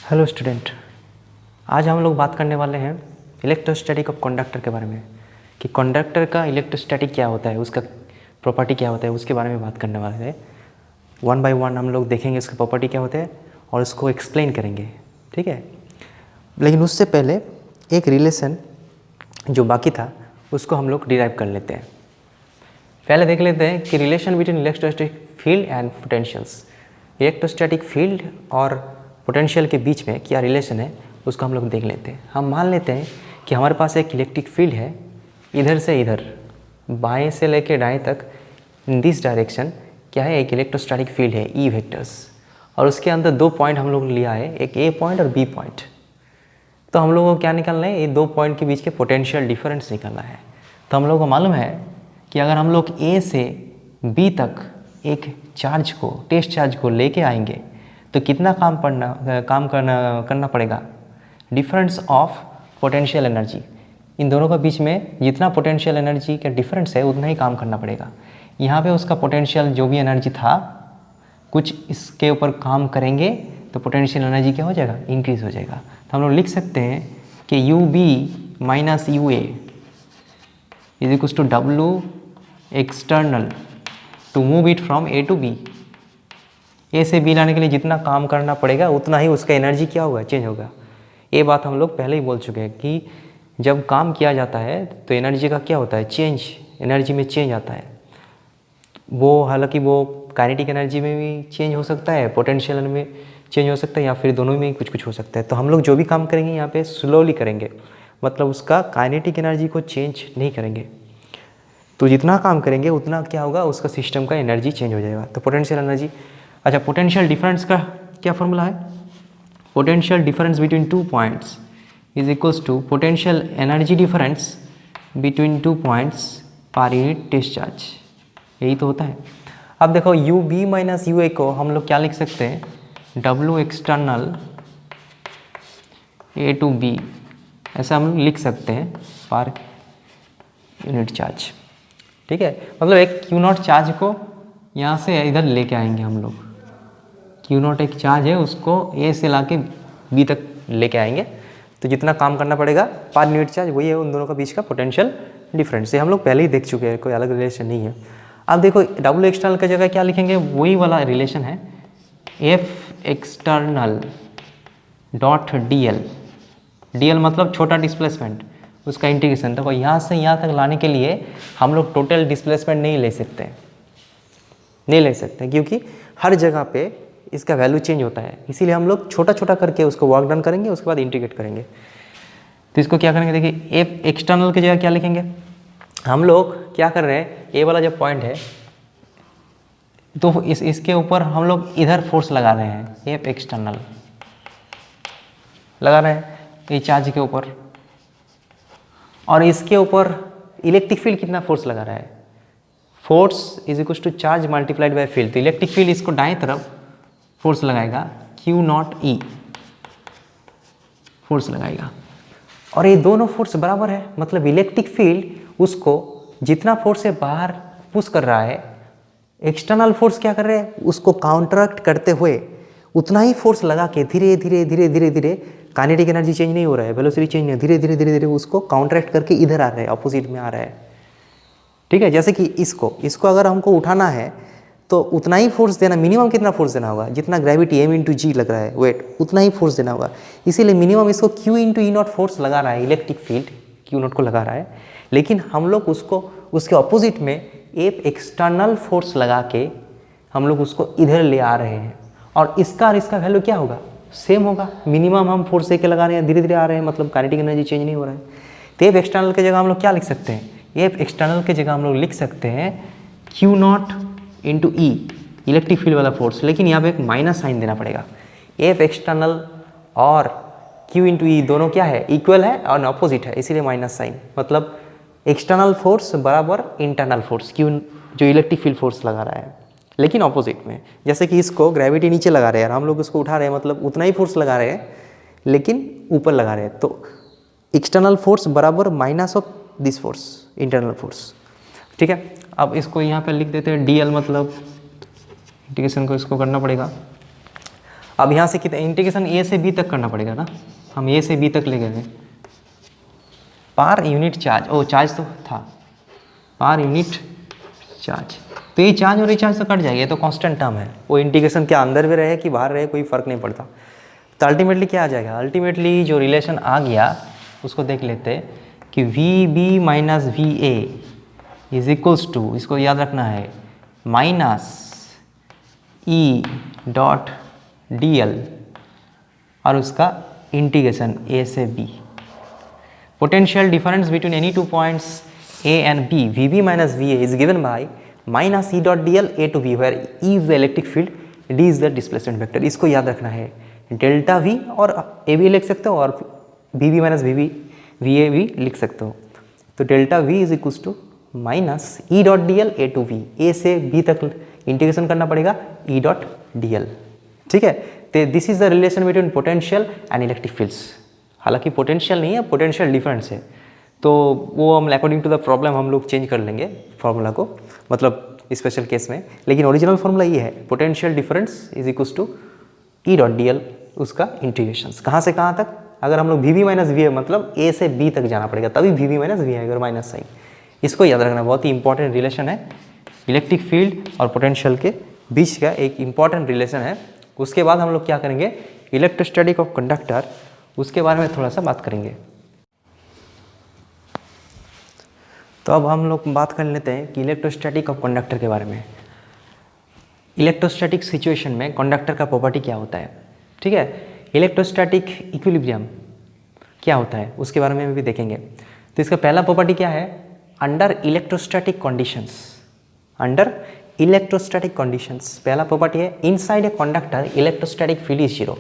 Hello student, आज हम लोग बात करने वाले हैं इलेक्ट्रोस्टैटिक ऑफ कंडक्टर के बारे में कि कंडक्टर का इलेक्ट्रोस्टैटिक क्या होता है, उसका प्रॉपर्टी क्या होता है, उसके बारे में बात करने वाले हैं। वन बाय वन हम लोग देखेंगे उसके प्रॉपर्टी क्या होते हैं और उसको एक्सप्लेन करेंगे, ठीक है। लेकिन उससे पहले एक रिलेशन जो बाकी था उसको हम लोग डिराइव कर लेते हैं। पहले देख लेते हैं कि relation between electrostatic field and potentials. Electrostatic field और पोटेंशियल के बीच में क्या रिलेशन है उसको हम लोग देख लेते हैं। हम मान लेते हैं कि हमारे पास एक इलेक्ट्रिक फील्ड है, इधर से इधर बाएं से लेकर दाएं तक इन दिस डायरेक्शन क्या है, एक इलेक्ट्रोस्टैटिक फील्ड है ई वेक्टर्स, और उसके अंदर दो पॉइंट हम लोग लिया है, एक ए पॉइंट और बी पॉइंट। तो हम लोगों को क्या निकालना है, ये दो पॉइंट के बीच के पोटेंशियल डिफरेंस निकालना है। तो हम लोगों को मालूम है कि अगर हम लोग ए से बी तक एक चार्ज को, टेस्ट चार्ज को लेके आएंगे तो कितना काम करना पड़ेगा, डिफरेंस ऑफ पोटेंशियल एनर्जी। इन दोनों के बीच में जितना पोटेंशियल एनर्जी का डिफरेंस है उतना ही काम करना पड़ेगा। यहाँ पे उसका पोटेंशियल जो भी एनर्जी था, कुछ इसके ऊपर काम करेंगे तो पोटेंशियल एनर्जी क्या हो जाएगा, इंक्रीज हो जाएगा। तो हम लोग लिख सकते हैं कि U B minus U A is equals to W external to move it from A to B. A से बी लाने के लिए जितना काम करना पड़ेगा उतना ही उसका एनर्जी क्या होगा, चेंज होगा। ये बात हम लोग पहले ही बोल चुके हैं कि जब काम किया जाता है तो एनर्जी का क्या होता है, चेंज, एनर्जी में चेंज आता है। वो हालांकि वो काइनेटिक एनर्जी में भी चेंज हो सकता है, पोटेंशियल में चेंज हो सकता है, या फिर दोनों में कुछ कुछ हो सकता है। तो हम लोग जो भी काम करेंगे यहाँ पे स्लोली करेंगे, मतलब उसका काइनेटिक एनर्जी को चेंज नहीं करेंगे। तो जितना काम करेंगे उतना क्या होगा, उसका सिस्टम का एनर्जी चेंज हो जाएगा। तो पोटेंशियल एनर्जी, अच्छा पोटेंशियल डिफरेंस का क्या फॉर्मूला है, potential difference between two points is equals to potential energy difference between two points per unit test charge. यही तो होता है। अब देखो U B minus U A को हम लोग क्या लिख सकते हैं, W external A to B, ऐसा हम लिख सकते हैं पर यूनिट चार्ज, ठीक है। मतलब एक क्यू नॉट चार्ज को यहाँ से इधर लेके आएंगे हम लोग। क्यू नॉट एक चार्ज है, उसको ए से लाके बी तक लेके आएंगे तो जितना काम करना पड़ेगा पर यूनिट चार्ज, वही है उन दोनों का बीच का पोटेंशियल डिफरेंस। ये हम लोग पहले ही देख चुके हैं, कोई अलग रिलेशन नहीं है। अब देखो डब्ल्यू एक्सटर्नल की जगह क्या लिखेंगे, वही वाला रिलेशन है, F external dot D L. D L मतलब छोटा डिस्प्लेसमेंट, उसका इंटीग्रेशन। देखो यहाँ से यहाँ तक लाने के लिए हम लोग टोटल डिस्प्लेसमेंट नहीं ले सकते क्योंकि हर जगह पे इसका वैल्यू चेंज होता है। इसीलिए हम लोग छोटा छोटा करके उसको वर्क डन करेंगे, उसके बाद इंटीग्रेट करेंगे। तो इसको क्या करेंगे, देखिए एफ एक्सटर्नल की जगह क्या लिखेंगे, हम लोग क्या कर रहे हैं, ए वाला जब पॉइंट है तो इसके ऊपर हम लोग इधर फोर्स लगा रहे हैं, एफ एक्सटर्नल लगा रहे हैं ये चार्ज के ऊपर, और इसके ऊपर इलेक्ट्रिक फील्ड कितना फोर्स लगा रहा है, force is equal to charge multiplied by field. तो इलेक्ट्रिक फील्ड इसको दाएं तरफ फोर्स लगाएगा, क्यू नॉट ई फोर्स लगाएगा, और ये दोनों फोर्स बराबर है। मतलब इलेक्ट्रिक फील्ड उसको जितना फोर्स से बाहर पुश कर रहा है, एक्सटर्नल फोर्स क्या कर रहे हैं, उसको काउंटरैक्ट करते हुए उतना ही फोर्स लगा के धीरे धीरे धीरे धीरे धीरे, काइनेटिक एनर्जी चेंज नहीं हो रहा है, वेलोसिटी चेंज नहीं, धीरे धीरे धीरे धीरे उसको काउंटरैक्ट करके इधर आ रहा है, अपोजिट में आ रहा है, ठीक है। जैसे कि इसको अगर हमको उठाना है तो उतना ही फोर्स देना, मिनिमम कितना फोर्स देना होगा, जितना ग्रेविटी एम इंटू जी लग रहा है वेट, उतना ही फोर्स देना होगा। इसीलिए मिनिमम इसको Q into E not force लगा रहा है, इलेक्ट्रिक फील्ड क्यू नॉट को लगा रहा है। लेकिन हम लोग उसको उसके अपोजिट में एफ एक्सटर्नल फोर्स लगा के हम लोग उसको इधर ले आ रहे हैं, और इसका वैल्यू क्या होगा, सेम होगा। मिनिमम हम फोर्स ए के लगा रहे हैं, धीरे धीरे आ रहे हैं, मतलब काइनेटिक एनर्जी चेंज नहीं हो रहा है। तो एफ एक्सटर्नल की जगह हम लोग क्या लिख सकते हैं, एफ एक्सटर्नल की जगह हम लोग लिख सकते हैं क्यू नॉट इंटू ई, इलेक्ट्रिक फील्ड वाला फोर्स, लेकिन यहाँ पे एक माइनस साइन देना पड़ेगा। एफ एक्सटर्नल और क्यू इंटू ई दोनों क्या है, इक्वल है और अपोजिट है, इसीलिए माइनस साइन। मतलब एक्सटर्नल फोर्स बराबर इंटरनल फोर्स, क्यू जो इलेक्ट्रिक फील्ड फोर्स लगा रहा है, लेकिन अपोजिट में। जैसे कि इसको ग्रेविटी नीचे लगा रहे हैं और हम लोग इसको उठा रहे हैं, मतलब उतना ही फोर्स लगा रहे हैं लेकिन ऊपर लगा रहे हैं। तो एक्सटर्नल फोर्स बराबर minus of this force, internal force, ठीक है। अब इसको यहाँ पे लिख देते हैं डी एल, मतलब इंटीग्रेशन को इसको करना पड़ेगा। अब यहाँ से कितना इंटीग्रेशन ए से बी तक करना पड़ेगा ना, हम ए से बी तक ले गए पर यूनिट चार्ज, ओ चार्ज तो था पर यूनिट चार्ज, तो ये चार्ज और ये चार्ज तो कट जाएगा, ये तो कांस्टेंट टर्म है, वो इंटीग्रेशन के अंदर भी रहे कि बाहर रहे कोई फ़र्क नहीं पड़ता। तो अल्टीमेटली क्या आ जाएगा, अल्टीमेटली जो रिलेशन आ गया उसको देख लेते हैं कि V B minus V A is equals to, इसको याद रखना है, minus E dot D L और उसका इंटीग्रेशन ए से B. Potential difference between any two points A and B, V B minus V A is given by minus E dot D L A to B, where E is the electric field, D is the displacement vector. इसको याद रखना है, delta we और ए भी लिख सकते हो और B B minus V A भी लिख सकते हो। तो delta V is equals to minus E dot D L A to B, A से बी तक इंटीग्रेशन करना पड़ेगा ई डॉट डी एल, ठीक है। तो this is the relation between potential and electric fields. हालांकि पोटेंशियल नहीं है, पोटेंशियल डिफरेंस है, तो वो हम अकॉर्डिंग टू द प्रॉब्लम हम लोग चेंज कर लेंगे फार्मूला को, मतलब स्पेशल केस में, लेकिन ओरिजिनल फार्मूला ये है, potential difference is equals to E dot D L, उसका इंटीग्रेशन कहाँ से कहाँ तक, अगर हम लोग V B minus V A मतलब ए से बी तक जाना पड़ेगा तभी वी बी माइनस वी आएगा, माइनस साइन। इसको याद रखना, बहुत ही इंपॉर्टेंट रिलेशन है, इलेक्ट्रिक फील्ड और पोटेंशियल के बीच का एक इंपॉर्टेंट रिलेशन है। उसके बाद हम लोग क्या करेंगे, इलेक्ट्रोस्टैटिक ऑफ कंडक्टर, उसके बारे में थोड़ा सा बात करेंगे। तो अब हम लोग बात कर लेते हैं कि इलेक्ट्रोस्टैटिक ऑफ कंडक्टर के बारे में। इलेक्ट्रोस्टैटिक सिचुएशन में कंडक्टर का प्रॉपर्टी क्या होता है, ठीक है। इलेक्ट्रोस्टैटिक इक्विलिब्रियम क्या होता है उसके बारे में भी देखेंगे। तो इसका पहला प्रॉपर्टी क्या है, under electrostatic conditions, under electrostatic conditions पहला प्रॉपर्टी है, inside a conductor electrostatic field is zero.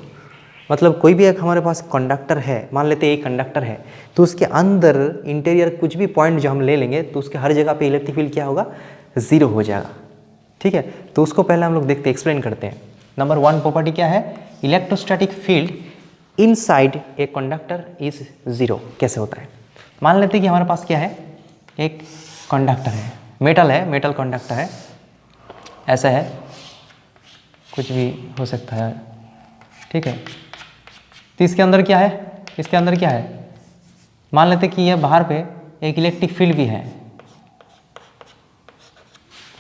मतलब कोई भी एक हमारे पास कंडक्टर है, मान लेते हैं एक कंडक्टर है, तो उसके अंदर इंटीरियर कुछ भी पॉइंट जो हम ले लेंगे तो उसके हर जगह पे इलेक्ट्रिक फील्ड क्या होगा, ज़ीरो हो जाएगा, ठीक है। तो उसको पहले हम लोग देखते हैं, एक्सप्लेन करते हैं। नंबर वन प्रॉपर्टी क्या है, electrostatic field inside a conductor is zero. कैसे होता है, मान लेते हैं कि हमारे पास क्या है, एक कंडक्टर है, मेटल कंडक्टर है, ऐसा है, कुछ भी हो सकता है, ठीक है। तो इसके अंदर क्या है, इसके अंदर क्या है, मान लेते कि यह बाहर पे एक इलेक्ट्रिक फील्ड भी है,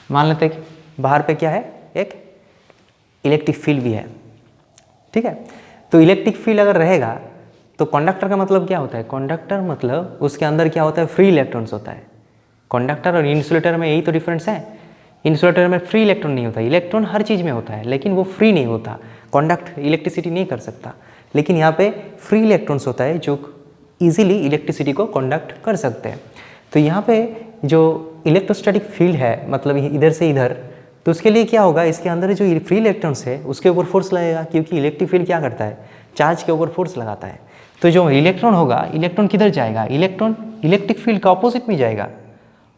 मान लेते कि बाहर पे क्या है, एक इलेक्ट्रिक फील्ड भी है, ठीक है। तो इलेक्ट्रिक फील्ड अगर रहेगा तो कंडक्टर का मतलब क्या होता है, कंडक्टर मतलब उसके अंदर क्या होता है, फ्री इलेक्ट्रॉन्स होता है। कंडक्टर और इंसुलेटर में यही तो डिफरेंस है, इंसुलेटर में फ्री इलेक्ट्रॉन नहीं होता, इलेक्ट्रॉन हर चीज़ में होता है लेकिन वो फ्री नहीं होता, कंडक्ट इलेक्ट्रिसिटी नहीं कर सकता, लेकिन यहाँ पे फ्री इलेक्ट्रॉन्स होता है जो इजीली इलेक्ट्रिसिटी को कंडक्ट कर सकते हैं। तो यहाँ पे जो इलेक्ट्रोस्टैटिक फील्ड है, मतलब इधर से इधर, तो उसके लिए क्या होगा, इसके अंदर जो फ्री इलेक्ट्रॉन्स है उसके ऊपर फोर्स लगेगा, क्योंकि इलेक्ट्रिक फील्ड क्या करता है, चार्ज के ऊपर फोर्स लगाता है। तो जो इलेक्ट्रॉन होगा, इलेक्ट्रॉन किधर जाएगा, इलेक्ट्रॉन इलेक्ट्रिक फील्ड का ऑपोजिट में जाएगा,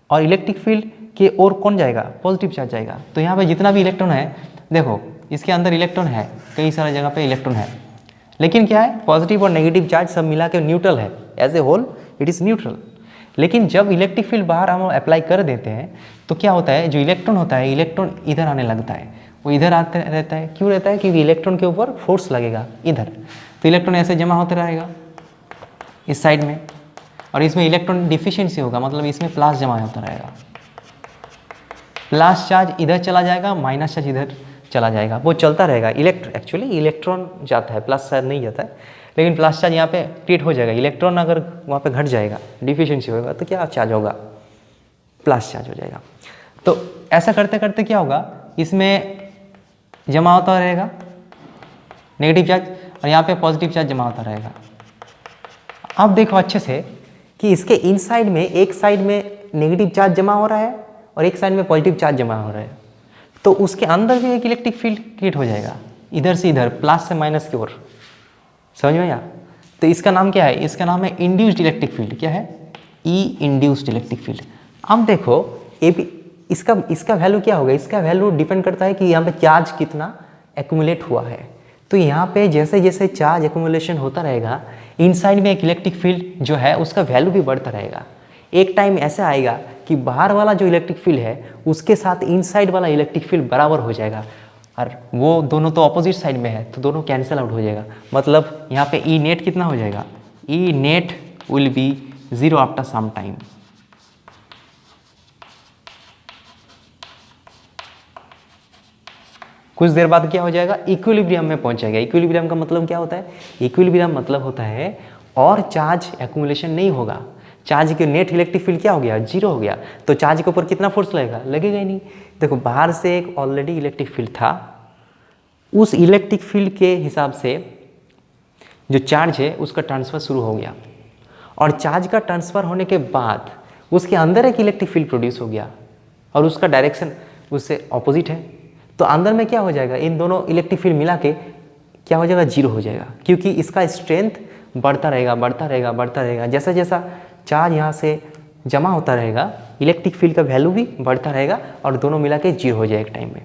और इलेक्ट्रिक फील्ड के ओर कौन जाएगा, पॉजिटिव चार्ज जाएगा। तो यहाँ पे जितना भी इलेक्ट्रॉन है, देखो इसके अंदर इलेक्ट्रॉन है, कई सारी जगह पे इलेक्ट्रॉन है, लेकिन क्या है, पॉजिटिव और नेगेटिव चार्ज सब मिला के न्यूट्रल है, as a whole it is neutral. लेकिन जब इलेक्ट्रिक फील्ड बाहर हम अप्लाई कर देते हैं तो क्या होता है, जो इलेक्ट्रॉन होता है, इलेक्ट्रॉन इधर आने लगता है, वो इधर आते रहता है, क्यों रहता है, क्योंकि इलेक्ट्रॉन के ऊपर फोर्स लगेगा इधर, तो इलेक्ट्रॉन ऐसे जमा होते रहेगा इस साइड में, और इसमें इलेक्ट्रॉन डिफिशियंसी होगा, मतलब इसमें प्लस जमा होता रहेगा, प्लस चार्ज इधर चला जाएगा, माइनस चार्ज इधर चला जाएगा, वो चलता रहेगा। एक्चुअली इलेक्ट्रॉन जाता है, प्लस चार्ज नहीं जाता है, लेकिन प्लस चार्ज यहाँ पे क्रिएट हो जाएगा। इलेक्ट्रॉन अगर वहाँ पे घट जाएगा, डिफिशियंसी होगा, तो क्या चार्ज होगा, प्लस चार्ज हो जाएगा। तो ऐसा करते करते क्या होगा, इसमें जमा होता रहेगा नेगेटिव चार्ज, और यहाँ पे पॉजिटिव चार्ज जमा होता रहेगा। अब देखो अच्छे से कि इसके इनसाइड में एक साइड में नेगेटिव चार्ज जमा हो रहा है और एक साइड में पॉजिटिव चार्ज जमा हो रहा है, तो उसके अंदर भी एक इलेक्ट्रिक फील्ड क्रिएट हो जाएगा, इधर से इधर, प्लस से माइनस की ओर, समझ में आया। तो इसका नाम क्या है, इसका नाम है इंड्यूस्ड इलेक्ट्रिक फील्ड। क्या है, ई इंड्यूस्ड इलेक्ट्रिक फील्ड। अब देखो इसका वैल्यू क्या होगा, इसका वैल्यू डिपेंड करता है कि यहाँ पे चार्ज कितना एक्यूमुलेट हुआ है। तो यहाँ पे जैसे जैसे चार्ज एक्यूमुलेशन होता रहेगा, इनसाइड में एक इलेक्ट्रिक फील्ड जो है उसका वैल्यू भी बढ़ता रहेगा। एक टाइम ऐसा आएगा कि बाहर वाला जो इलेक्ट्रिक फील्ड है उसके साथ इनसाइड वाला इलेक्ट्रिक फील्ड बराबर हो जाएगा, और वो दोनों तो ऑपोजिट साइड में है तो दोनों कैंसिल आउट हो जाएगा। मतलब यहाँ पे ई नेट कितना हो जाएगा, E net will be 0 after some time. कुछ देर बाद क्या हो जाएगा, इक्विलिब्रियम में पहुंच जाएगा। इक्विलिब्रियम का मतलब क्या होता है, इक्विलिब्रियम मतलब होता है और चार्ज एक्यूमुलेशन नहीं होगा, चार्ज के नेट इलेक्ट्रिक फील्ड क्या हो गया, 0 हो गया, तो चार्ज के ऊपर कितना फोर्स लगेगा, लगेगा ही नहीं। देखो बाहर से एक ऑलरेडी इलेक्ट्रिक फील्ड था, उस इलेक्ट्रिक फील्ड के हिसाब से जो चार्ज है उसका ट्रांसफ़र शुरू हो गया, और चार्ज का ट्रांसफ़र होने के बाद उसके अंदर एक इलेक्ट्रिक फील्ड प्रोड्यूस हो गया और उसका डायरेक्शन उससे ऑपोजिट है, तो अंदर में क्या हो जाएगा, इन दोनों इलेक्ट्रिक फील्ड मिला के क्या हो जाएगा, 0 हो जाएगा, क्योंकि इसका स्ट्रेंथ बढ़ता रहेगा बढ़ता रहेगा बढ़ता रहेगा। जैसा जैसा चार्ज यहाँ से जमा होता रहेगा इलेक्ट्रिक फील्ड का वैल्यू भी बढ़ता रहेगा और दोनों मिला के 0 हो जाएगा एक टाइम में।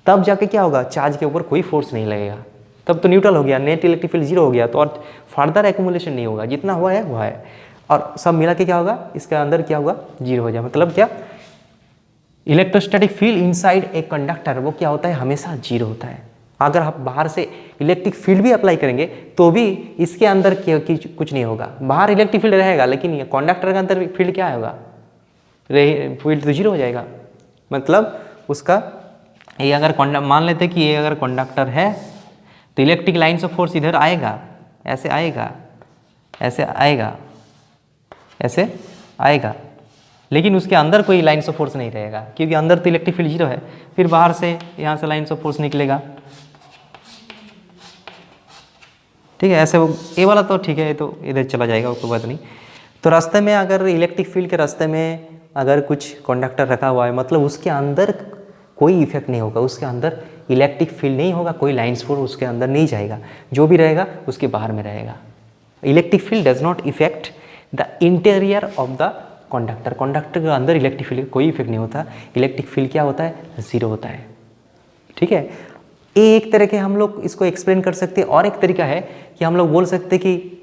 तब जाके क्या होगा, चार्ज के ऊपर कोई फोर्स नहीं लगेगा, तब तो न्यूट्रल हो गया, नेट इलेक्ट्रिक फील्ड 0 हो गया, तो और फर्दर एक्यूमुलेशन नहीं होगा, जितना हुआ है हुआ है, और सब मिला के क्या होगा, इसके अंदर क्या होगा, 0 हो जाएगा। मतलब क्या, electrostatic field inside a conductor वो क्या होता है, हमेशा 0 होता है। अगर आप बाहर से इलेक्ट्रिक फील्ड भी अप्लाई करेंगे तो भी इसके अंदर कुछ नहीं होगा, बाहर इलेक्ट्रिक फील्ड रहेगा लेकिन ये कंडक्टर के अंदर फील्ड क्या होगा, फील्ड तो 0 हो जाएगा। मतलब उसका ये अगर मान लेते कि ये अगर कंडक्टर है तो इलेक्ट्रिक लाइन्स ऑफ फोर्स इधर आएगा, ऐसे आएगा, ऐसे आएगा, ऐसे आएगा, लेकिन उसके अंदर कोई लाइन्स ऑफ फोर्स नहीं रहेगा क्योंकि अंदर तो इलेक्ट्रिक फील्ड 0 है। फिर बाहर से यहाँ से लाइन्स ऑफ फोर्स निकलेगा, ठीक है, ऐसे वो ए वाला तो ठीक है, तो इधर चला जाएगा, कोई बात नहीं। तो रास्ते में अगर इलेक्ट्रिक फील्ड के रास्ते में अगर कुछ कंडक्टर रखा हुआ है, मतलब उसके अंदर कोई इफेक्ट नहीं होगा, उसके अंदर इलेक्ट्रिक फील्ड नहीं होगा, कोई लाइन्स फोर्स उसके अंदर नहीं जाएगा, जो भी रहेगा उसके बाहर में रहेगा। Electric field does not effect the interior of the conductor, conductor के अंदर इलेक्ट्रिक फील्ड कोई इफेक्ट नहीं होता, इलेक्ट्रिक फील्ड क्या होता है, 0 होता है, ठीक है। ये एक तरह के हम लोग इसको एक्सप्लेन कर सकते हैं। और एक तरीका है कि हम लोग बोल सकते हैं कि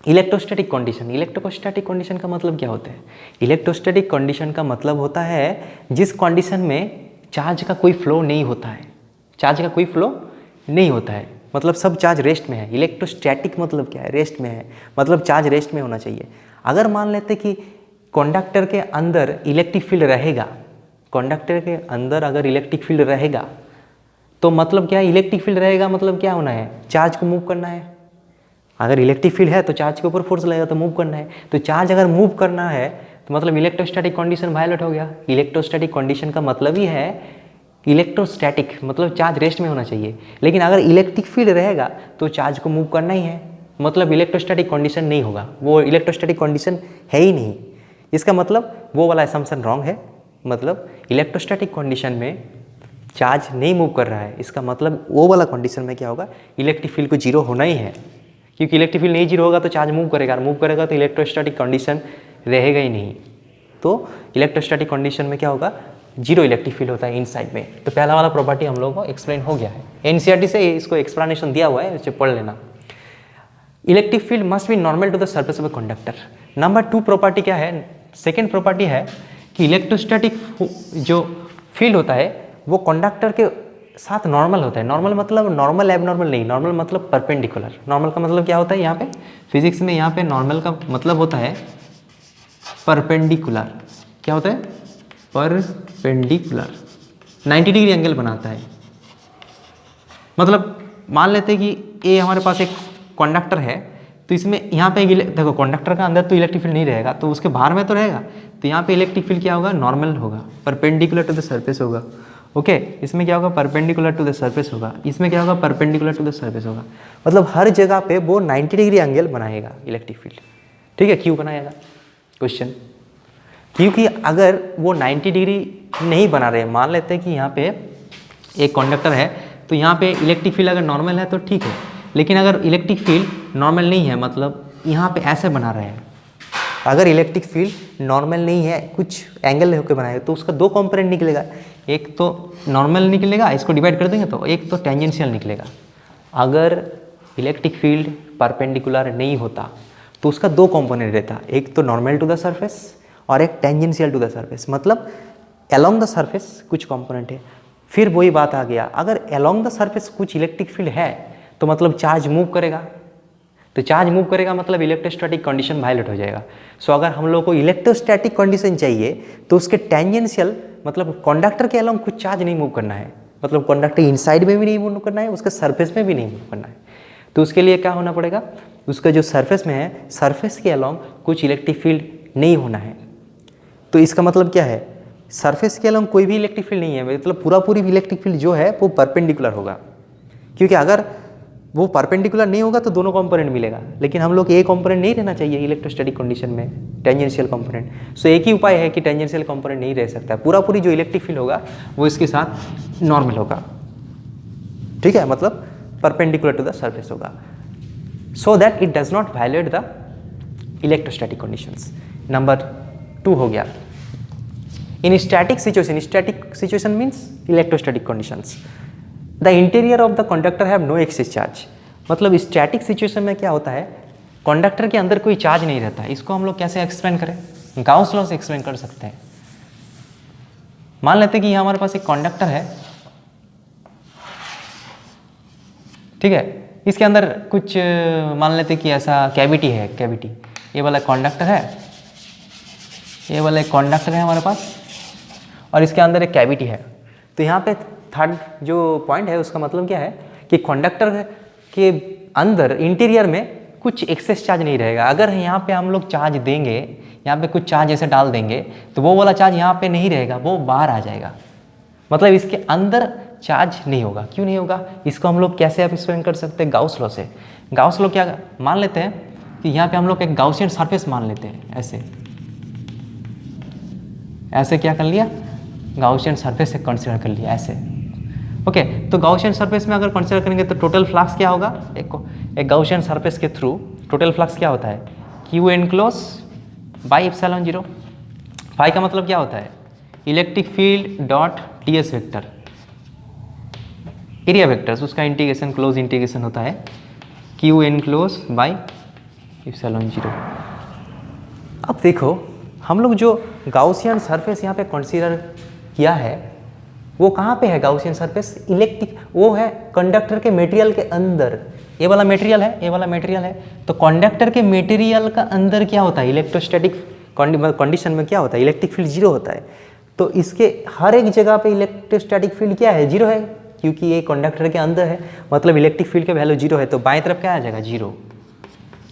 इलेक्ट्रोस्टैटिक कंडीशन। इलेक्ट्रोस्टैटिक कंडीशन का मतलब क्या होता है, इलेक्ट्रोस्टैटिक कंडीशन का मतलब होता है जिस कंडीशन में चार्ज का कोई फ्लो नहीं होता है, चार्ज का कोई फ्लो नहीं होता है, मतलब सब चार्ज रेस्ट में है। इलेक्ट्रोस्टैटिक मतलब क्या है, रेस्ट में है, मतलब चार्ज रेस्ट में होना चाहिए। अगर मान लेते कि कंडक्टर के अंदर इलेक्ट्रिक फील्ड रहेगा, कंडक्टर के अंदर अगर इलेक्ट्रिक फील्ड रहेगा तो मतलब क्या है, इलेक्ट्रिक फील्ड रहेगा मतलब क्या होना है, चार्ज को मूव करना है। अगर इलेक्ट्रिक फील्ड है तो चार्ज के ऊपर फोर्स लगेगा तो मूव करना है, तो चार्ज अगर मूव करना है तो मतलब इलेक्ट्रोस्टैटिक कंडीशन वायलेट हो गया। इलेक्ट्रोस्टैटिक कंडीशन का मतलब ही है इलेक्ट्रोस्टैटिक, मतलब चार्ज रेस्ट में होना चाहिए, लेकिन अगर इलेक्ट्रिक फील्ड रहेगा तो चार्ज को मूव करना ही है, मतलब इलेक्ट्रोस्टैटिक कंडीशन नहीं होगा, वो इलेक्ट्रोस्टैटिक कंडीशन है ही नहीं। इसका मतलब वो वाला असम्पशन रॉन्ग है, मतलब इलेक्ट्रोस्टैटिक कंडीशन में चार्ज नहीं मूव कर रहा है, इसका मतलब वो वाला कंडीशन में क्या होगा, इलेक्ट्रिक फील्ड को 0 होना ही है, क्योंकि इलेक्ट्रिक फील्ड नहीं 0 होगा तो चार्ज मूव करेगा, और मूव करेगा तो इलेक्ट्रोस्टैटिक कंडीशन रहेगा ही नहीं। तो इलेक्ट्रोस्टैटिक कंडीशन में क्या होगा, 0 इलेक्ट्रिक फील्ड होता है इनसाइड में। तो पहला वाला प्रॉपर्टी हम लोगों को एक्सप्लेन हो गया है, एनसीईआरटी से इसको एक्सप्लेनेशन दिया हुआ है, इसे पढ़ लेना। Electric field must be normal to the surface of a conductor. Number 2 property क्या है, सेकेंड प्रॉपर्टी है कि इलेक्ट्रोस्टैटिक जो फील्ड होता है वो कंडक्टर के साथ नॉर्मल होता है। नॉर्मल मतलब नॉर्मल एबनॉर्मल नहीं, नॉर्मल मतलब परपेंडिकुलर। नॉर्मल का मतलब क्या होता है, यहाँ पे फिजिक्स में यहाँ पे नॉर्मल का मतलब होता है परपेंडिकुलर। क्या होता है, परपेंडिकुलर, 90 डिग्री एंगल बनाता है। मतलब मान लेते हैं कि ये हमारे पास एक कंडक्टर है, तो इसमें यहाँ पे देखो कंडक्टर का अंदर तो इलेक्ट्रिक फील्ड नहीं रहेगा, तो उसके बाहर में तो रहेगा, तो यहाँ पे इलेक्ट्रिक फील्ड क्या होगा, नॉर्मल होगा, परपेंडिकुलर टू द सरफेस होगा। ओके, इसमें क्या होगा, परपेंडिकुलर टू द सरफेस होगा, इसमें क्या होगा, परपेंडिकुलर टू द सरफेस होगा। मतलब हर जगह पे वो 90 डिग्री एंगल बनाएगा इलेक्ट्रिक फील्ड, ठीक है। क्यों बनाएगा, क्वेश्चन, क्योंकि अगर वो 90 डिग्री नहीं बना रहे, मान लेते हैं कि यहाँ पे एक कंडक्टर है, तो यहाँ पे इलेक्ट्रिक फील्ड अगर नॉर्मल है तो ठीक है, लेकिन अगर इलेक्ट्रिक फील्ड नॉर्मल नहीं है, मतलब यहाँ पे ऐसे बना रहे हैं, अगर इलेक्ट्रिक फील्ड नॉर्मल नहीं है, कुछ एंगल होकर बनाएगा, तो उसका 2 कंपोनेंट निकलेगा, एक तो नॉर्मल निकलेगा, इसको डिवाइड कर देंगे तो एक तो टेंजेंशियल निकलेगा। अगर इलेक्ट्रिक फील्ड परपेंडिकुलर नहीं होता तो उसका 2 कंपोनेंट रहता, एक तो नॉर्मल टू द सरफेस और एक टेंजेंशियल टू द सरफेस। मतलब अलोंग द सरफेस कुछ कंपोनेंट है, फिर वही बात आ गया, अगर अलोंग द सरफेस कुछ इलेक्ट्रिक फील्ड है तो मतलब चार्ज मूव करेगा, तो चार्ज मूव करेगा मतलब इलेक्ट्रोस्टैटिक कंडीशन वायलेट हो जाएगा। सो अगर हम लोग को इलेक्ट्रोस्टैटिक कंडीशन चाहिए तो उसके टेंजेंशियल मतलब कंडक्टर के अलोंग कुछ चार्ज नहीं मूव करना है, मतलब कंडक्टर इनसाइड में भी नहीं मूव करना है, उसके सरफेस में भी नहीं मूव करना है। तो उसके लिए क्या होना पड़ेगा, उसका जो सरफेस में है सरफेस के अलोंग कुछ इलेक्ट्रिक फील्ड नहीं होना है। तो इसका मतलब क्या है, सरफेस के अलोंग कोई भी इलेक्ट्रिक फील्ड नहीं है, मतलब पूरी इलेक्ट्रिक फील्ड जो है वो परपेंडिकुलर होगा, क्योंकि अगर वो परपेंडिकुलर नहीं होगा तो दोनों कंपोनेंट मिलेगा, लेकिन हम लोग को एक कंपोनेंट नहीं रहना चाहिए इलेक्ट्रोस्टैटिक कंडीशन में, टेंजेंशियल कंपोनेंट। सो एक ही उपाय है कि टेंजेंशियल कंपोनेंट नहीं रह सकता, पूरी जो इलेक्ट्रिक फील्ड होगा वो इसके साथ नॉर्मल होगा, ठीक है, मतलब परपेंडिकुलर टू द सरफेस होगा, so that it does not violate the electrostatic conditions. Number 2 हो गया, in static situation means electrostatic conditions the interior of the conductor have no excess charge. मतलब स्टैटिक सिचुएशन में क्या होता है, conductor के अंदर कोई चार्ज नहीं रहता है। इसको हम लोग कैसे एक्सप्लेन करें, गाउस लॉ से एक्सप्लेन कर सकते हैं। मान लेते हैं कि यहाँ हमारे पास एक कंडक्टर है, ठीक है, इसके अंदर कुछ मान लेते हैं कि ऐसा कैविटी है, कैविटी, ये वाला कंडक्टर है, ये वाला एक कंडक्टर है हमारे पास और इसके अंदर एक कैविटी है। तो यहाँ पे थर्ड जो पॉइंट है उसका मतलब क्या है कि कंडक्टर के अंदर इंटीरियर में कुछ एक्सेस चार्ज नहीं रहेगा। अगर यहाँ पे हम लोग चार्ज देंगे, यहाँ पे कुछ चार्ज ऐसे डाल देंगे तो वो वाला चार्ज यहाँ पे नहीं रहेगा, वो बाहर आ जाएगा, मतलब इसके अंदर चार्ज नहीं होगा। क्यों नहीं होगा, इसको हम लोग कैसे आप एक्सप्लेन कर सकते हैं, गाउस लॉ से। गाउस लॉ क्या मान लेते हैं कि यहाँ पे हम लोग एक गाउसियन सरफेस मान लेते हैं, ऐसे क्या कर लिया, गाउसियन सरफेस से कंसीडर कर लिया ऐसे, ओके। तो गाउसियन सरफेस में अगर कंसीडर करेंगे तो टोटल फ्लक्स क्या होगा, एक गाउसियन सरफेस के थ्रू टोटल फ्लक्स क्या होता है, Q enclosed by epsilon 0। Phi का मतलब क्या होता है, electric field dot ds vector, area vectors, उसका इंटीग्रेशन क्लोज इंटीग्रेशन होता है क्यू एनक्लोज बाई एप्सिलॉन 0। अब देखो हम लोग जो गाउसियन सरफेस यहाँ पे कंसीडर किया है वो कहाँ पे है, गाउसियन सरफेस इलेक्ट्रिक, वो है कंडक्टर के मटेरियल के अंदर। ये वाला मटेरियल है, ये वाला मटेरियल है, तो कंडक्टर के मटेरियल का अंदर क्या होता है, इलेक्ट्रोस्टैटिक कंडीशन में क्या होता है, इलेक्ट्रिक फील्ड 0 होता है। तो इसके हर एक जगह पे इलेक्ट्रोस्टैटिक फील्ड क्या है, 0 है, क्योंकि ये कंडक्टर के अंदर है, मतलब इलेक्ट्रिक फील्ड का वैल्यू 0 है। तो बाएं तरफ क्या आ जाएगा, 0,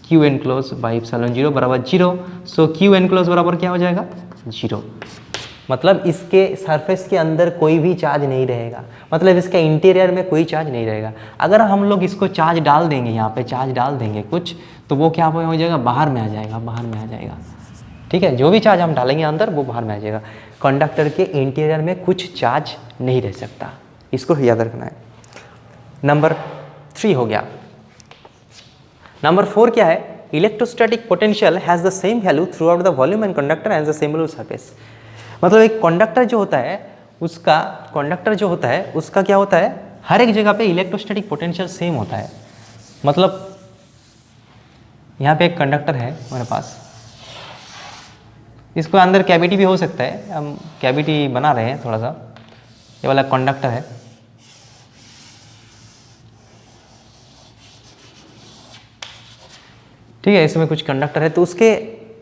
क्यू एनक्लोज बाई एप्सिलॉन 0 बराबर 0। सो क्यू एनक्लोज बराबर क्या हो जाएगा, 0, मतलब इसके सरफेस के अंदर कोई भी चार्ज नहीं रहेगा, मतलब इसके इंटीरियर में कोई चार्ज नहीं रहेगा। अगर हम लोग इसको चार्ज डाल देंगे, यहाँ पे चार्ज डाल देंगे कुछ, तो वो क्या हो जाएगा, बाहर में आ जाएगा, बाहर में आ जाएगा, ठीक है। जो भी चार्ज हम डालेंगे अंदर वो बाहर में आ जाएगा, कंडक्टर के इंटीरियर में कुछ चार्ज नहीं रह सकता, इसको याद रखना है। नंबर 3 हो गया। नंबर 4 क्या है, electrostatic potential has the same value through out the volume and conductor and the same surface. मतलब एक कंडक्टर जो होता है उसका क्या होता है, हर एक जगह पे इलेक्ट्रोस्टैटिक पोटेंशियल सेम होता है। मतलब यहाँ पे एक कंडक्टर है हमारे पास, इसको अंदर कैविटी भी हो सकता है, हम कैविटी बना रहे हैं थोड़ा सा, ये वाला कंडक्टर है, ठीक है, इसमें कुछ कंडक्टर है, तो उसके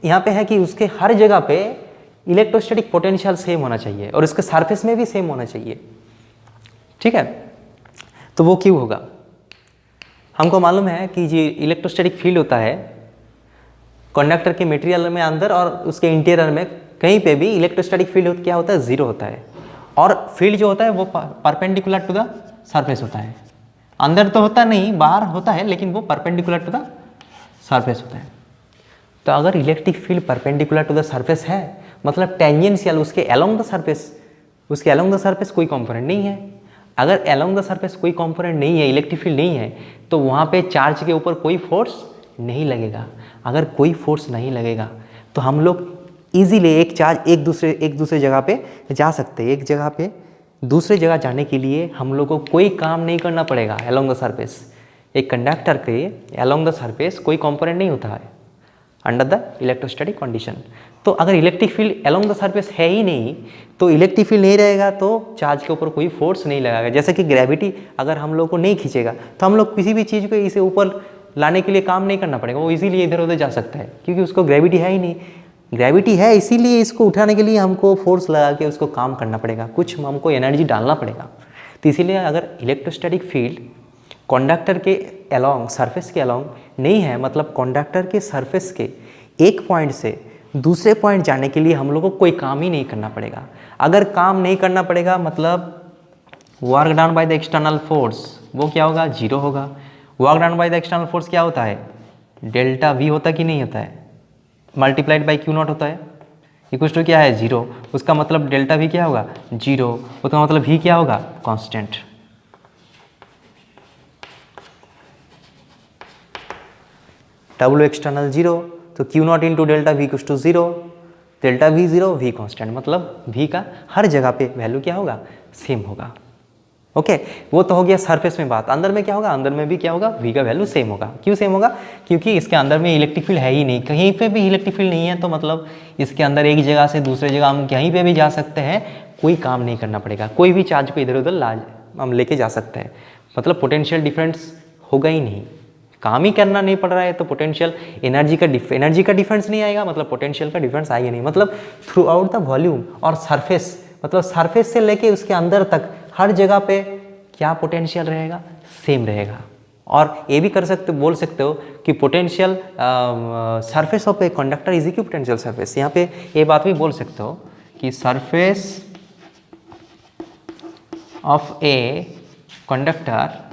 यहाँ पे है कि उसके हर जगह पे इलेक्ट्रोस्टैटिक पोटेंशियल सेम होना चाहिए और इसके सरफेस में भी सेम होना चाहिए, ठीक है। तो वो क्यों होगा, हमको मालूम है कि जो इलेक्ट्रोस्टैटिक फील्ड होता है कंडक्टर के मटेरियल में अंदर और उसके इंटीरियर में कहीं पे भी इलेक्ट्रोस्टैटिक फील्ड क्या होता है, 0 होता है, और फील्ड जो होता है वो परपेंडिकुलर टू द सरफेस होता है, अंदर तो होता नहीं, बाहर होता है, लेकिन वो परपेंडिकुलर टू द सरफेस होता है। तो अगर electric field perpendicular to the surface है, मतलब टेंजेंशियल उसके अलोंग द सरफेस कोई कंपोनेंट नहीं है। अगर अलोंग द सरफेस कोई कंपोनेंट नहीं है, इलेक्ट्रिक फील्ड नहीं है, तो वहाँ पे चार्ज के ऊपर कोई फोर्स नहीं लगेगा। अगर कोई फोर्स नहीं लगेगा तो हम लोग इजीली एक चार्ज एक दूसरे जगह पे जा सकते हैं। एक जगह पे दूसरे जगह जाने के लिए हम लोग को कोई काम नहीं करना पड़ेगा अलोंग द सरफेस। एक कंडक्टर के अलोंग द सरफेस कोई कंपोनेंट नहीं होता है। Under the electrostatic condition. तो अगर electric field along the surface है ही नहीं तो इलेक्ट्रिक फील्ड नहीं रहेगा तो चार्ज के ऊपर कोई फोर्स नहीं लगाएगा। जैसे कि ग्रेविटी अगर हम लोग को नहीं खींचेगा तो हम लोग किसी भी चीज़ को इसे ऊपर लाने के लिए काम नहीं करना पड़ेगा, वो इजीलिए इधर उधर जा सकता है क्योंकि उसको ग्रेविटी है ही नहीं। ग्रेविटी है इसीलिए इसको उठाने के लिए हमको फोर्स लगा के उसको काम करना पड़ेगा, कुछ हमको एनर्जी डालना पड़ेगा। तो इसीलिए अगर इलेक्ट्रोस्टैटिक फील्ड कंडक्टर के अलोंग, सरफेस के अलोंग नहीं है, मतलब कंडक्टर के सरफेस के एक पॉइंट से दूसरे पॉइंट जाने के लिए हम लोग को कोई काम ही नहीं करना पड़ेगा। अगर काम नहीं करना पड़ेगा मतलब work done by the external force वो क्या होगा, 0 होगा। Work done by the external force क्या होता है, डेल्टा वी होता कि नहीं होता है, मल्टीप्लाइड बाई क्यू नॉट होता है, इक्वल टू क्या है 0। उसका मतलब डेल्टा वी क्या होगा 0, उसका मतलब वी क्या होगा कांस्टेंट। डब्ल्यू एक्सटर्नल 0 तो Q naught into delta V equal to 0, delta V 0 V constant, मतलब वी का हर जगह पे वैल्यू क्या होगा सेम होगा। ओके वो तो हो गया सरफेस में बात। अंदर में क्या होगा, अंदर में भी क्या होगा वी का वैल्यू सेम होगा। क्यों सेम होगा, क्योंकि इसके अंदर में इलेक्ट्रिक फील्ड है ही नहीं, कहीं पे भी इलेक्ट्रिक फील्ड नहीं है तो मतलब इसके अंदर एक जगह से दूसरे जगह हम कहीं पे भी जा सकते हैं, कोई काम नहीं करना पड़ेगा, कोई भी चार्ज को इधर उधर हम लेके जा सकते हैं, मतलब पोटेंशियल डिफरेंस होगा ही नहीं, काम ही करना नहीं पड़ रहा है तो पोटेंशियल एनर्जी का डिफरेंस नहीं आएगा, मतलब पोटेंशियल का डिफरेंस आएगा नहीं। मतलब थ्रू आउट द वॉल्यूम और सरफेस, मतलब सरफेस से लेके उसके अंदर तक हर जगह पे क्या पोटेंशियल रहेगा सेम रहेगा। और ये भी बोल सकते हो कि potential surface of a conductor is equal potential surface. यहाँ पे ये बात भी बोल सकते हो कि surface of a conductor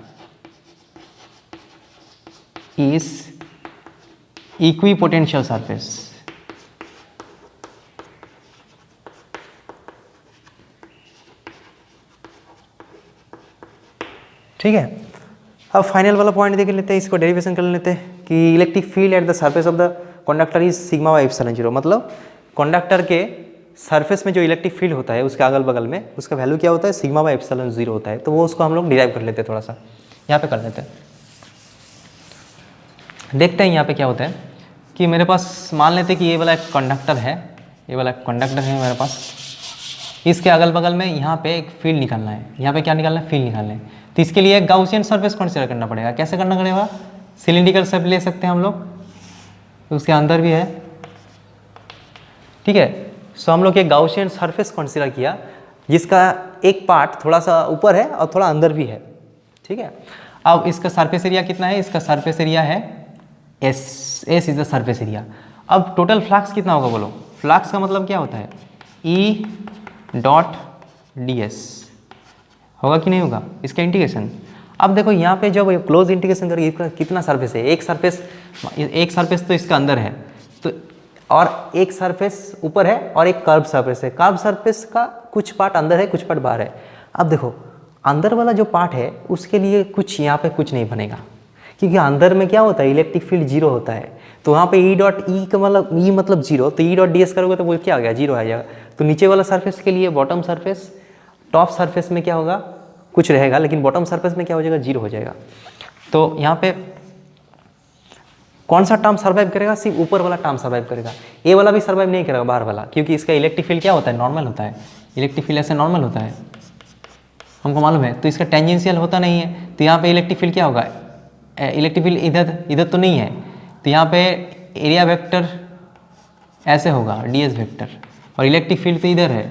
is equipotential surface। ठीक है, अब फाइनल वाला पॉइंट देख लेते हैं, इसको डेरिवेशन कर लेते हैं कि electric field at the surface of the conductor is sigma by epsilon 0। मतलब कंडक्टर के सरफेस में जो इलेक्ट्रिक फील्ड होता है उसके अगल बगल में उसका वैल्यू क्या होता है, सिग्मा बाई एप्सिलॉन 0 होता है। तो वो उसको हम लोग डिराइव कर लेते हैं, थोड़ा सा यहाँ पे कर लेते हैं, देखते हैं यहाँ पे क्या होता है कि मेरे पास मान लेते हैं कि ये वाला एक कंडक्टर है, ये वाला कंडक्टर है मेरे पास, इसके अगल बगल में यहाँ पे एक फील्ड निकालना है, यहाँ पे क्या निकालना है फील्ड निकालना है। तो इसके लिए एक गाउसियन सरफेस कंसीडर करना पड़ेगा। कैसे करना पड़ेगा, सिलिंड्रिकल शेप ले सकते हैं हम लोग, तो उसके अंदर भी है, ठीक है। सो हम लोग एक गाउसियन सरफेस कंसीडर किया जिसका एक पार्ट थोड़ा सा ऊपर है और थोड़ा अंदर भी है, ठीक है। अब इसका सरफेस एरिया कितना है, इसका सरफेस एरिया है S is the surface area. अब टोटल फ्लक्स कितना होगा बोलो, फ्लक्स का मतलब क्या होता है ई डॉट डी एस, होगा कि नहीं होगा इसका इंटीग्रेशन। अब देखो यहाँ पे जब क्लोज इंटीग्रेशन करेंगे कितना सरफेस है, एक सरफेस तो इसका अंदर है, तो और एक सरफेस ऊपर है और एक कर्व सरफेस है। कर्व सरफेस का कुछ पार्ट अंदर है कुछ पार्ट बाहर है। अब देखो अंदर वाला जो पार्ट है उसके लिए कुछ यहाँ पे कुछ नहीं बनेगा क्योंकि अंदर में क्या होता है इलेक्ट्रिक फील्ड 0 होता है। तो वहाँ पे ई डॉट ई का मतलब ई मतलब 0, तो ई डॉट डी एस करोगे तो वो क्या हो गया 0 आ जाएगा। तो नीचे वाला सरफेस के लिए बॉटम सरफेस, टॉप सरफेस में क्या होगा कुछ रहेगा, लेकिन बॉटम सरफेस में क्या हो जाएगा 0 हो जाएगा। तो यहाँ पे कौन सा टर्म सर्वाइव करेगा, सिर्फ ऊपर वाला टर्म सर्वाइव करेगा, ये वाला भी सर्वाइव नहीं करेगा बाहर वाला, क्योंकि इसका इलेक्ट्रिक फील्ड क्या होता है नॉर्मल होता है, इलेक्ट्रिक फील्ड ऐसे नॉर्मल होता है हमको मालूम है। तो इसका टेंजेंशियल होता नहीं है, तो यहाँ पे इलेक्ट्रिक फील्ड क्या होगा, इलेक्ट्रिक फील्ड इधर तो नहीं है, तो यहाँ पे एरिया वेक्टर ऐसे होगा ds वेक्टर, और इलेक्ट्रिक फील्ड तो इधर है,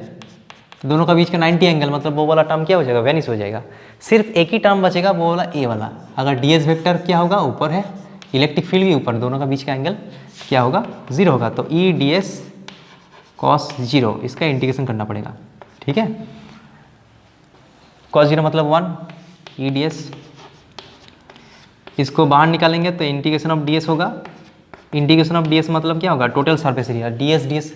दोनों का बीच का 90 एंगल, मतलब वो वाला टर्म क्या हो जाएगा वेनिश हो जाएगा। सिर्फ एक ही टर्म बचेगा वो वाला ए वाला, अगर ds वेक्टर क्या होगा ऊपर है, इलेक्ट्रिक फील्ड भी ऊपर, दोनों का बीच का एंगल क्या होगा 0 होगा। तो ई ds cos 0 इसका इंटीग्रेशन करना पड़ेगा, ठीक है। cos 0 मतलब 1, ई ds इसको बाहर निकालेंगे तो इंटीग्रेशन ऑफ ds होगा। इंटीग्रेशन ऑफ ds मतलब क्या होगा टोटल सरफेस एरिया, ds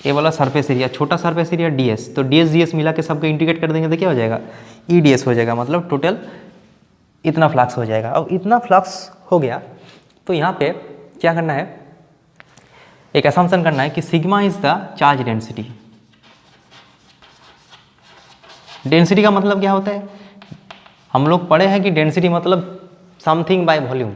ए वाला सरफेस एरिया, छोटा सरफेस एरिया ds, तो ds मिला के सबको इंटीग्रेट कर देंगे तो क्या हो जाएगा ई ds हो जाएगा, मतलब टोटल इतना फ्लक्स हो जाएगा। अब इतना फ्लक्स हो गया तो यहाँ पे क्या करना है, एक असम्पशन करना है कि sigma is the charge density. Density का मतलब क्या होता है, हम लोग पढ़े हैं कि डेंसिटी मतलब समथिंग बाय वॉल्यूम,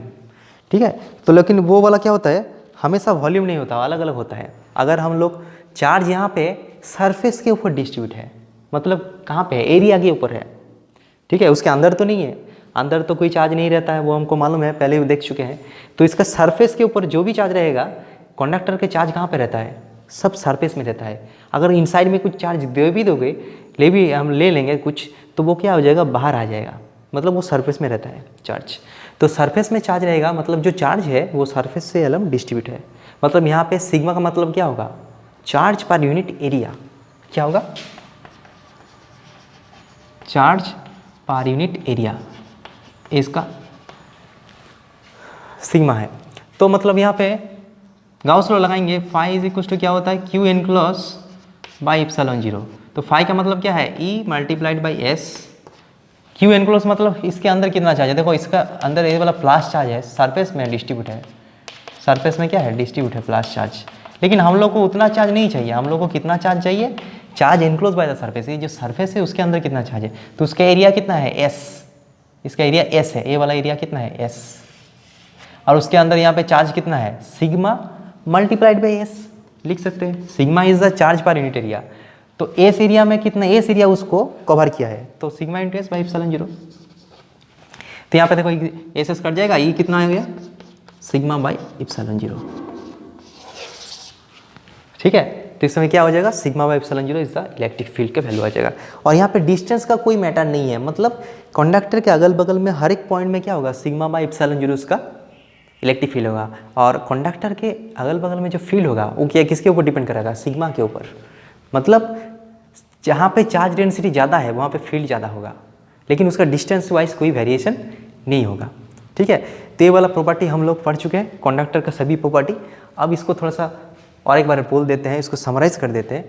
ठीक है। तो लेकिन वो वाला क्या होता है, हमेशा वॉल्यूम नहीं होता, अलग अलग होता है। अगर हम लोग चार्ज यहाँ पे सरफेस के ऊपर डिस्ट्रीब्यूट है, मतलब कहाँ पे है, एरिया के ऊपर है, ठीक है, उसके अंदर तो नहीं है, अंदर तो कोई चार्ज नहीं रहता है, वो हमको मालूम है, पहले भी देख चुके हैं। तो इसका सरफेस के ऊपर जो भी चार्ज रहेगा, कंडक्टर के चार्ज कहाँ पे रहता है, सब सरफेस में रहता है। अगर इनसाइड में कुछ चार्ज दे भी दोगे, हम ले लेंगे कुछ, तो वो क्या हो जाएगा, बाहर आ जाएगा, मतलब वो सरफेस में रहता है चार्ज। तो सरफेस में चार्ज रहेगा, मतलब जो चार्ज है वो सरफेस से अलग डिस्ट्रीब्यूट है। मतलब यहाँ पे सिग्मा का मतलब क्या होगा, चार्ज पर यूनिट एरिया। क्या होगा, चार्ज पर यूनिट एरिया, इसका सिग्मा है। तो मतलब यहाँ पे गाउस लॉ लगाएंगे, फाई इज इक्वल टू क्या होता है, क्यू एनक्लोज बाई एप्सिलॉन 0। तो फाई का मतलब क्या है, E multiplied by S. Q enclose मतलब इसके अंदर कितना चार्ज है, देखो इसका अंदर ये वाला प्लस चार्ज है, सरफेस में डिस्ट्रीब्यूट है, सरफेस में क्या है, डिस्ट्रीब्यूट है प्लस चार्ज। लेकिन हम लोग को उतना चार्ज नहीं चाहिए, हम लोग को कितना चार्ज चाहिए, charge enclose by the surface. ये जो सरफेस है उसके अंदर कितना चार्ज है, तो उसका एरिया कितना है, एस, इसका एरिया एस है, ये वाला एरिया कितना है, एस। और उसके अंदर यहाँ पे चार्ज कितना है, सिग्मा मल्टीप्लाइड बाई एस, लिख सकते हैं, sigma is the charge per unit area. तो एस एरिया में कितना, एस एरिया उसको कवर किया है, तो sigma into S by epsilon 0। तो यहाँ पे देखो एस एस कट जाएगा, ई कितना आ गया, सिग्मा बाई एप्सिलॉन 0, ठीक है। तो इस समय क्या हो जाएगा, sigma by epsilon 0 is the electric field का वैल्यू आ जाएगा। और यहाँ पे डिस्टेंस का कोई मैटर नहीं है, मतलब कंडक्टर के अगल बगल में हर एक पॉइंट में क्या होगा, सिग्मा बाई एप्सिलॉन 0 उसका इलेक्ट्रिक फील्ड होगा। और कंडक्टर के अगल बगल में जो फील्ड होगा वो क्या, किसके ऊपर डिपेंड करेगा, सिग्मा के ऊपर। मतलब जहाँ पे चार्ज डेंसिटी ज़्यादा है वहाँ पे फील्ड ज़्यादा होगा, लेकिन उसका डिस्टेंस वाइज कोई वेरिएशन नहीं होगा, ठीक है। तो ये वाला प्रॉपर्टी हम लोग पढ़ चुके हैं, कंडक्टर का सभी प्रॉपर्टी। अब इसको थोड़ा सा और एक बार बोल देते हैं, इसको समराइज कर देते हैं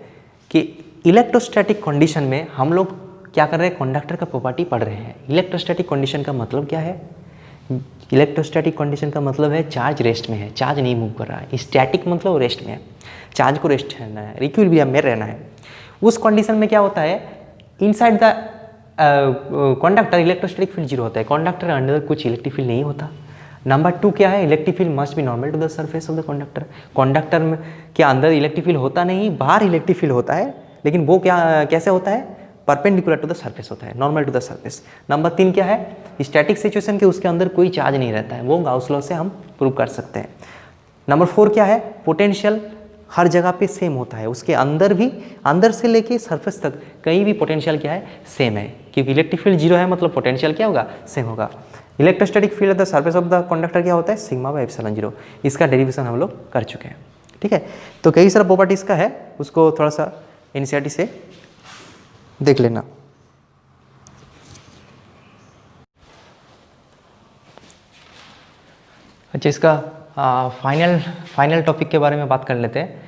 कि इलेक्ट्रोस्टैटिक कंडीशन में हम लोग क्या कर रहे हैं, कंडक्टर का प्रॉपर्टी पढ़ रहे हैं। इलेक्ट्रोस्टैटिक कंडीशन का मतलब क्या है, इलेक्ट्रोस्टैटिक कंडीशन का मतलब है चार्ज रेस्ट में है, चार्ज नहीं मूव कर रहा है। स्टैटिक मतलब रेस्ट में है, चार्ज को रेस्ट रहना है, इक्विलिब्रियम में रहना है। उस कंडीशन में क्या होता है, inside the conductor electrostatic field 0 होता है, कंडक्टर अंदर कुछ इलेक्ट्रिक फील्ड नहीं होता। नंबर 2 क्या है, electric field must be normal to the surface of the conductor. Conductor में के अंदर इलेक्ट्रिक फील्ड होता नहीं, बाहर इलेक्ट्रिक फील्ड होता है, लेकिन वो क्या कैसे होता है, परपेंडिकुलर टू द सरफेस होता है, normal to the surface. Number 3 क्या है, स्टैटिक सिचुएशन के उसके अंदर कोई चार्ज नहीं रहता है, वो गाउस लॉ से हम प्रूव कर सकते हैं। नंबर 4 क्या है, पोटेंशियल हर जगह पे सेम होता है, उसके अंदर भी, अंदर से लेके सरफेस तक कहीं भी पोटेंशियल क्या है, सेम है, क्योंकि इलेक्ट्रिक फील्ड 0 है, मतलब पोटेंशियल क्या होगा, सेम होगा। Electrostatic field of the surface of the conductor क्या होता है, सिग्मा बाई एप्सिलॉन 0। इसका डेरिवेशन हम लोग कर चुके हैं, ठीक है। तो कई सारा प्रॉपर्टीज का है, उसको थोड़ा सा एनसीईआरटी से देख लेना। अच्छा, इसका फाइनल टॉपिक के बारे में बात कर लेते हैं,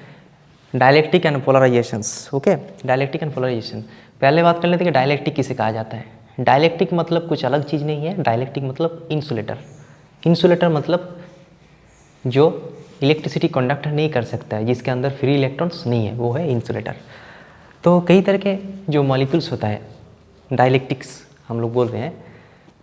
dielectric and polarisations. Okay, dielectric and polarisation पहले बात कर लेते हैं कि डायलेक्ट्रिक किसे कहा जाता है। डायलेक्ट्रिक मतलब कुछ अलग चीज़ नहीं है, डायलेक्ट्रिक मतलब इंसुलेटर। इंसुलेटर मतलब जो इलेक्ट्रिसिटी कंडक्ट नहीं कर सकता है, जिसके अंदर फ्री इलेक्ट्रॉन्स नहीं है, वो है इंसुलेटर। तो कई तरह के जो मॉलिक्यूल्स होता है, डायलेक्ट्रिक्स हम लोग बोल रहे हैं,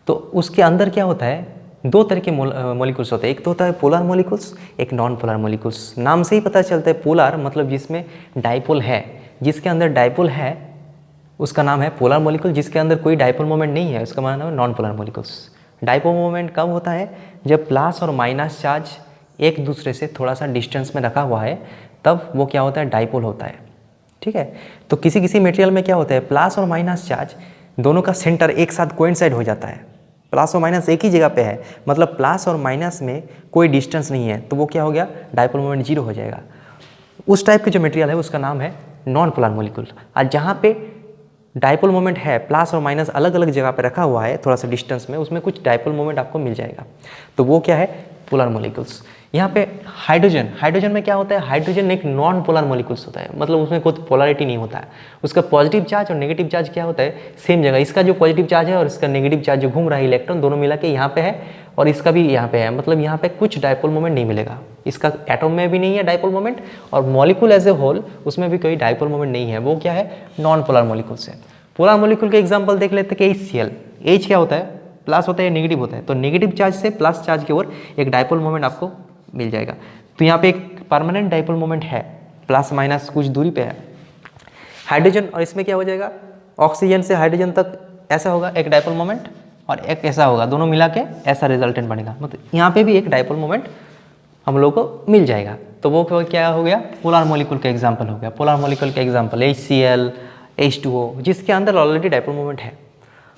तो उसके अंदर क्या होता है, 2 तरह के मॉलिक्यूल्स होते हैं। एक तो होता है पोलर मॉलिक्यूल्स, एक नॉन पोलर मॉलिक्यूल्स। नाम से ही पता चलता है, पोलर मतलब जिसमें डाइपोल है, जिसके अंदर डाइपोल है उसका नाम है पोलर मॉलिक्यूल, जिसके अंदर कोई डाइपोल मोमेंट नहीं है उसका नाम है non polar molecules. Dipole moment कब होता है, जब प्लस और माइनस चार्ज एक दूसरे से थोड़ा सा डिस्टेंस में रखा हुआ है, तब वो क्या होता है, डाइपोल होता है, ठीक है। तो किसी किसी मटेरियल में क्या होता है, प्लस और माइनस चार्ज दोनों का सेंटर एक साथ कोइंसाइड हो जाता है, प्लस और माइनस एक ही जगह पे है, मतलब प्लस और माइनस में कोई डिस्टेंस नहीं है, तो वो क्या हो गया, डाइपोल मोमेंट 0 हो जाएगा। उस टाइप के जो मटेरियल है उसका नाम है नॉन पोलर मॉलिक्यूल। और जहाँ पे डाइपोल मोमेंट है, प्लस और माइनस अलग अलग जगह पे रखा हुआ है थोड़ा सा डिस्टेंस में, उसमें कुछ डाइपोल मोमेंट आपको मिल जाएगा, तो वो क्या है, पोलर मॉलिक्यूल्स। यहाँ पे हाइड्रोजन में क्या होता है, हाइड्रोजन एक नॉन पोलर मॉलिक्यूल्स होता है, मतलब उसमें कोई पोलरिटी नहीं होता है। उसका पॉजिटिव चार्ज और नेगेटिव चार्ज क्या होता है, सेम जगह। इसका जो पॉजिटिव चार्ज है और इसका नेगेटिव चार्ज जो घूम रहा है इलेक्ट्रॉन, दोनों मिला के यहाँ पे है, और इसका भी यहाँ पे है, मतलब यहाँ पे कुछ डाइपोल मोमेंट नहीं मिलेगा। इसका एटम में भी नहीं है डाइपोल मोमेंट, और मॉलिक्यूल एज ए होल उसमें भी कोई डाइपोल मोमेंट नहीं है, वो क्या है, नॉन पोलर मॉलिक्यूल्स है। पोलर मॉलिक्यूल के एग्जांपल देख लेते हैं कि HCl। H क्या होता है, प्लस होता है या नेगेटिव होता है, तो नेगेटिव चार्ज से प्लस चार्ज की ओर एक डाइपोल मोमेंट आपको मिल जाएगा। तो यहाँ पे एक परमानेंट डाइपोल मोमेंट है, प्लस माइनस कुछ दूरी पे है। हाइड्रोजन और इसमें क्या हो जाएगा, ऑक्सीजन से हाइड्रोजन तक ऐसा होगा एक डाइपोल मोमेंट, और एक ऐसा होगा, दोनों मिला के ऐसा रिजल्टेंट बनेगा। मतलब यहाँ पे भी एक डाइपोल मोमेंट हम लोग को मिल जाएगा। तो वो क्या हो गया, पोलर मॉलिक्यूल का एग्जांपल हो गया। पोलर मॉलिक्यूल का एग्जांपल HCl, H2O, जिसके अंदर ऑलरेडी डाइपोल मोमेंट है।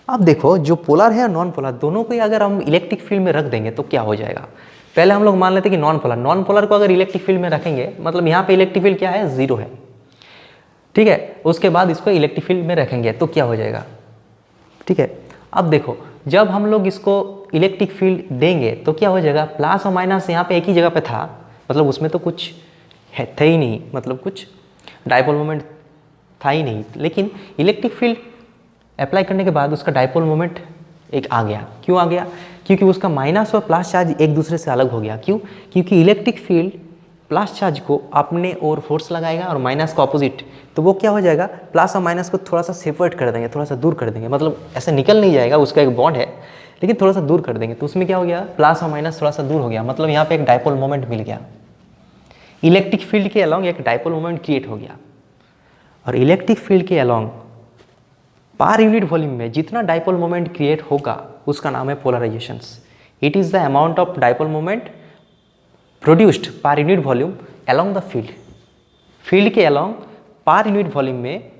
अब देखो जो पोलर है और नॉन पोलर दोनों को अगर हम इलेक्ट्रिक फील्ड में रख देंगे तो क्या हो जाएगा। पहले हम लोग मान लेते हैं कि नॉन पोलर को अगर इलेक्ट्रिक फील्ड में रखेंगे, मतलब यहाँ पे इलेक्ट्रिक फील्ड क्या है, 0 है, ठीक है। उसके बाद इसको इलेक्ट्रिक फील्ड में रखेंगे तो क्या हो जाएगा, ठीक है। अब देखो जब हम लोग इसको इलेक्ट्रिक फील्ड देंगे तो क्या हो जाएगा, प्लस और माइनस यहाँ पे एक ही जगह पे था, मतलब उसमें तो कुछ है थे ही नहीं, मतलब कुछ डाइपोल मोमेंट था ही नहीं। लेकिन इलेक्ट्रिक फील्ड अप्लाई करने के बाद उसका डाइपोल मोमेंट एक आ गया। क्यों आ गया, क्योंकि उसका माइनस और प्लस चार्ज एक दूसरे से अलग हो गया। क्यों, क्योंकि इलेक्ट्रिक फील्ड प्लस चार्ज को अपने और फोर्स लगाएगा और माइनस को अपोजिट, तो वो क्या हो जाएगा, प्लस और माइनस को थोड़ा सा सेपरेट कर देंगे, थोड़ा सा दूर कर देंगे, मतलब ऐसे निकल नहीं जाएगा, उसका एक बॉन्ड है लेकिन थोड़ा सा दूर कर देंगे। तो उसमें क्या हो गया, प्लस और माइनस थोड़ा सा दूर हो गया, मतलब यहाँ पे एक डाइपोल मोमेंट मिल गया। इलेक्ट्रिक फील्ड के अलॉन्ग एक डाइपोल मोमेंट क्रिएट हो गया। और इलेक्ट्रिक फील्ड के अलॉन्ग पर यूनिट वॉल्यूम में जितना डाइपोल मोमेंट क्रिएट होगा उसका नाम है polarisations. It is the amount of dipole moment produced per unit volume along the field. Field के अलोंग पर यूनिट वॉल्यूम में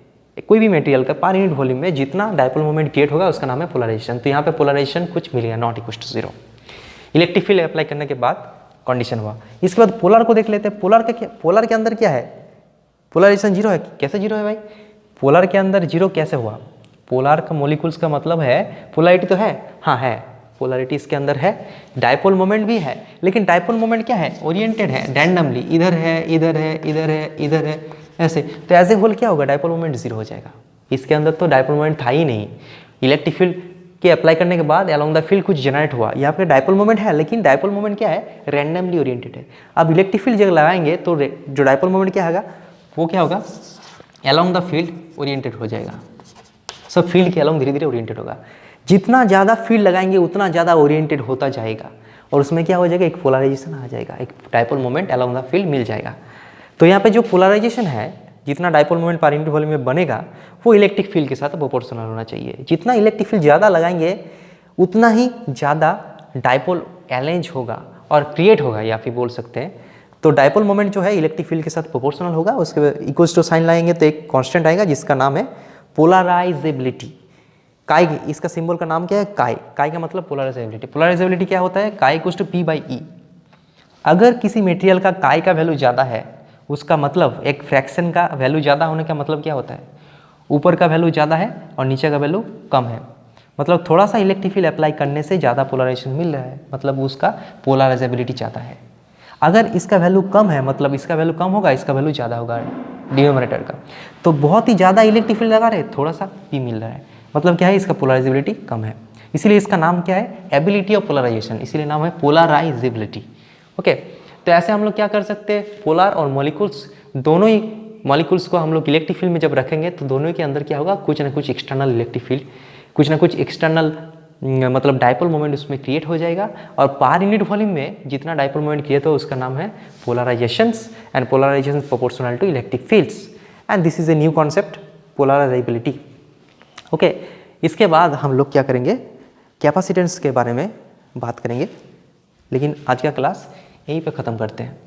कोई भी मटेरियल का पर यूनिट वॉल्यूम में जितना डाइपोल मोमेंट क्रिएट होगा उसका नाम है पोलराइजेशन। तो यहाँ पे पोलराइजेशन कुछ मिल गया, not equal to 0। Electric field apply करने के बाद कंडीशन हुआ। इसके बाद पोलर को देख लेते हैं। पोलर के अंदर क्या है, पोलराइजेशन 0 है। कैसे 0 है भाई, पोलर के अंदर 0 कैसे हुआ। पोलर का मॉलिक्यूल्स का मतलब है पोलैरिटी तो है, हाँ है, पोलैरिटी इसके अंदर है, डाइपोल मोमेंट भी है, लेकिन डाइपोल मोमेंट क्या है, ओरिएंटेड है रैंडमली, इधर है इधर है इधर है इधर है ऐसे। तो एज ए होल क्या होगा, डाइपोल मोमेंट 0 हो जाएगा। इसके अंदर तो डाइपोल मोमेंट था ही नहीं। इलेक्ट्रिक फील्ड के अप्लाई करने के बाद अलोंग द फील्ड कुछ जनरेट हुआ। यहाँ पे डाइपोल मोमेंट है, लेकिन डाइपोल मोमेंट क्या है, रैंडमली ओरिएंटेड है। अब इलेक्ट्रिक फील्ड जब लगाएंगे तो जो डाइपोल मोमेंट क्या होगा, वो क्या होगा, अलोंग द फील्ड ओरिएंटेड हो जाएगा। सब फील्ड के अलोंग धीरे धीरे ओरिएंटेड होगा। जितना ज़्यादा फील्ड लगाएंगे उतना ज़्यादा ओरिएंटेड होता जाएगा, और उसमें क्या हो जाएगा, एक पोलराइजेशन आ जाएगा, एक dipole moment along the field मिल जाएगा। तो यहाँ पे जो पोलराइजेशन है, जितना dipole moment per unit volume में बनेगा वो इलेक्ट्रिक फील्ड के साथ प्रोपोर्शनल होना चाहिए। जितना इलेक्ट्रिक फील्ड ज़्यादा लगाएंगे उतना ही ज़्यादा डाइपोल अरेंज होगा और क्रिएट होगा, या फिर बोल सकते हैं। तो डाइपोल मोमेंट जो है इलेक्ट्रिक फील्ड के साथ प्रोपोर्शनल होगा। उसके इक्वल्स टू साइन लाएंगे तो एक कांस्टेंट आएगा जिसका नाम है पोलराइजेबिलिटी। काई, इसका सिंबल का नाम क्या है, काई। काई का मतलब पोलराइजेबिलिटी। पोलराइजेबिलिटी क्या होता है, काई इक्वल्स टू P/E। अगर किसी मटेरियल का काई का वैल्यू ज़्यादा है, उसका मतलब एक फ्रैक्शन का वैल्यू ज़्यादा होने का मतलब क्या होता है, ऊपर का वैल्यू ज़्यादा है और नीचे का वैल्यू कम है। मतलब थोड़ा सा इलेक्ट्रिक फील्ड अप्लाई करने से ज़्यादा पोलराइजेशन मिल रहा है, मतलब उसका पोलराइजेबिलिटी ज़्यादा है। अगर इसका वैल्यू कम है, मतलब इसका वैल्यू कम होगा, इसका वैल्यू ज़्यादा होगा डिनोमिनेटर का। तो बहुत ही ज़्यादा इलेक्ट्रिक फील्ड लगा रहे, थोड़ा सा P मिल रहा है, मतलब क्या है, इसका पोलराइजेबिलिटी कम है। इसीलिए इसका नाम क्या है, एबिलिटी ऑफ पोलराइजेशन, इसीलिए नाम है पोलराइजेबिलिटी। ओके, तो ऐसे हम लोग क्या कर सकते हैं, पोलर और मॉलिक्यूल्स दोनों ही मॉलिक्यूल्स को हम लोग इलेक्ट्रिक फील्ड में जब रखेंगे तो दोनों के अंदर क्या होगा, कुछ ना कुछ एक्सटर्नल इलेक्ट्रिक फील्ड, कुछ ना कुछ एक्सटर्नल मतलब डाइपोल मोमेंट उसमें क्रिएट हो जाएगा। और पर यूनिट वॉल्यूम में जितना डाइपोल मोमेंट क्रिएट हो उसका नाम है polarisations, and polarisation proportional to electric fields, and this is a new concept, polarisability. Okay, इसके बाद हम लोग क्या करेंगे, कैपेसिटेंस के बारे में बात करेंगे। लेकिन आज का क्लास यहीं पे ख़त्म करते हैं।